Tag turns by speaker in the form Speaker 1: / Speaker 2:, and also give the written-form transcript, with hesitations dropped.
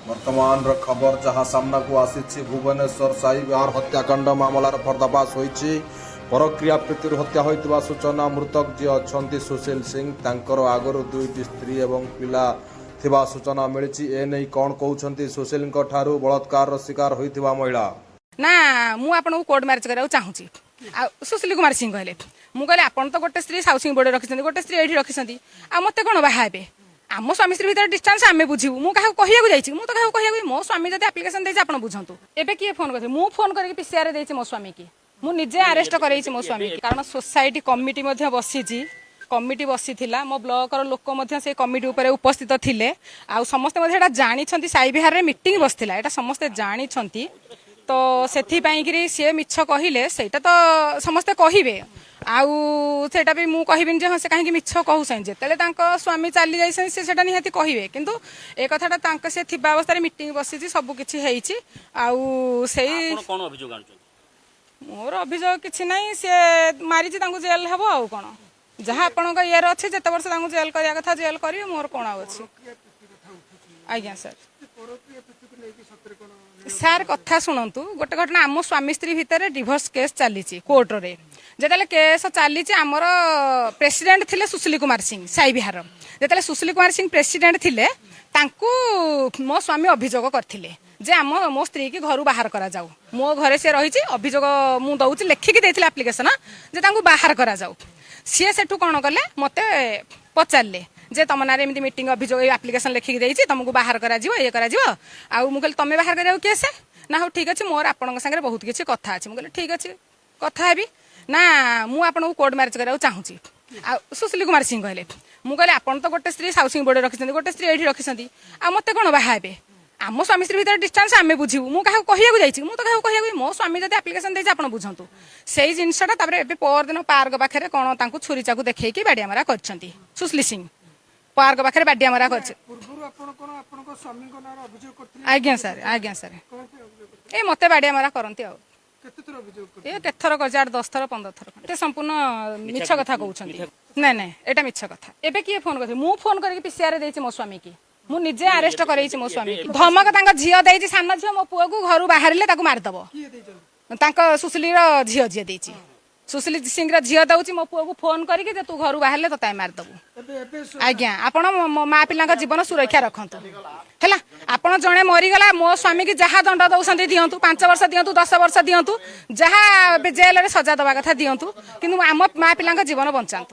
Speaker 1: वर्तमान खबर जहां सामना को आसी भुवनेश्वर साई विहार हत्याकांड मामलार पर्दाफाश होईछि। परक्रिया प्रीतिर हत्या होइतिबा सूचना मृतक जी अछंती सुशील सिंह तांकर आगरु दुईटी स्त्री एवं पिला थिबा सूचना मिलिछि। एनै कोन कहउछंती सुशील ठारू बलात्कार शिकार होइतिबा महिला
Speaker 2: ना मु आपन कोर्ट मैरिज करा चाहूची सुशील कुमार सिंह कहले मु कहले आपन तो गोटे स्त्री हाउसिंग बोर्ड रखिसंती गोटे स्त्री एठी रखिसंती आ मते कोन बाहा हेबे आम स्वामी स्त्री भीतर डिस्टेंस आमे बुझिबु मु काहा कहिया जाईछि मु तो काहा कहिया मो स्वामी जदी एप्लिकेशन देछि आपन बुझंतु एबे किए फोन करथे मु फोन करके पीसीआर देछि मो स्वामी की मु निजे अरेस्ट करैछि मो स्वामी की कारण सोसाइटी कमिटी मध्ये बसिछि कमिटी बसीथिला मो ब्लॉक रो लोक मध्ये से कमिटी ऊपर उपस्थित थिले आ समस्त मध्ये एटा जानि छंती साई बिहार रे मीटिंग बसथिला एटा समस्त जानि छंती तो सेथि पई कि से मिछ कहिले सेटा तो समस्त कहिबे आउ सेटा भी मु कहबिन जे से काहे कि मिछ कहउसन जेतेले तांको स्वामी चाली जाइसन से सेटा निहाती कहिबे किंतु ए कथाटा तांको से थिबा अवस्था रे मीटिंग बसिछि सब किछि हेइछि आउ सेई
Speaker 3: कोन अभियोग आनछन
Speaker 2: मोर अभियोग किछि नै से मारिछि तांको जेल हेबो आउ कोन जहा आपन को इयर अछि जते वर्ष तांको जेल करिया कथा जेल करिवे मोर कोन अछि आज्ञा सर सार कथा शुणु गोटे घटना आम स्वामी स्त्री भितर डिभोर्स केस चली कोर्ट रे जिते केस चली आमर प्रेसिडेंट थिले सुशील कुमार सिंह साई बिहार जिते सुशील कुमार सिंह प्रेसिडेंट थिले तांकू मो स्वामी अभियोग करथिले जे आम मो स्त्री की घर बाहर करा जाऊ मो घरे से रही अभियोग मु दउछि लेखिकी देथिले एप्लिकेशन जे तांकू बाहर करा जाऊ सी सेठू कौन कले मते पचारे जे तुम ना एमती मीटिंग अभियोग एप्लिकेशन लिखिकी देछि तुमको बाहर करा जिवो ये करा जिवो आ मु कहली तमे बाहर करा किए से ना हो ठीक अछि मोर आपन संगे बहुत किछि कथा अछि मु कहली ठीक अछि कथा हेबी ना मु आपन कोर्ट मैरिज करा चाहूची आ सुशील कुमार सिंह कहले मु कहली आपन तो गोटे स्त्री हाउसिंग बोर्ड रखिसंती गोटे स्त्री एठी रखिसंती आ मते कोन बाहा हेबे आम स्वामी स्त्री भीतर डिस्टेंस आमे बुझिबु मु काहा कहिया जाईछि मु तो काहा कहिया मो स्वामी जदी एप्लिकेशन देछि आपन बुझंतु सेही जिंसटा तापर एबे पर दिन पार्क पाखरे कोन तांको छुरी चाकू देखै कि बाडिया मारा करछंती सुशील सिंह पार्क पाखरे बाडिया मारा करछ
Speaker 4: पूर्वरु आपन कोन आपन को स्वामी को नार अभियोग करथि
Speaker 2: आज्ञा सर ए मते बाडिया मारा करंती आ
Speaker 4: केते थर अभियोग करथि
Speaker 2: ए केत थर कर 10 थर 15 थर ते संपूर्ण मिछ कथा कहउछंती नै एटा मिछ कथा एबे किए फोन करथि मु फोन करके पीसीआर देछि मो स्वामी की मु निजे अरेस्ट करैछि मो स्वामी की धमक तांका झियो देछि सामना झियो मो पुआ को घरु बाहरिले ताकू मार दबो
Speaker 4: किए देछन
Speaker 2: तांका सुशील रो झियो जे देछि सुशील सिंह रो झियो दउछि मो पुआ को फोन करिके जे तू घरु बाहरिले तो ताई मार दबो
Speaker 4: एबे
Speaker 2: आज्ञा आपण माँ पिला जीवन सुरक्षा रखतु है आपण जड़े मरीगला मो स्वामी की जहाँ दंड दौरान दिंतु 5 वर्ष दिंतु 10 वर्ष दिंतु जहाँ जेल रे सजा दवा कथा दिंतु कि आम माँ पिला जीवन बंचातु।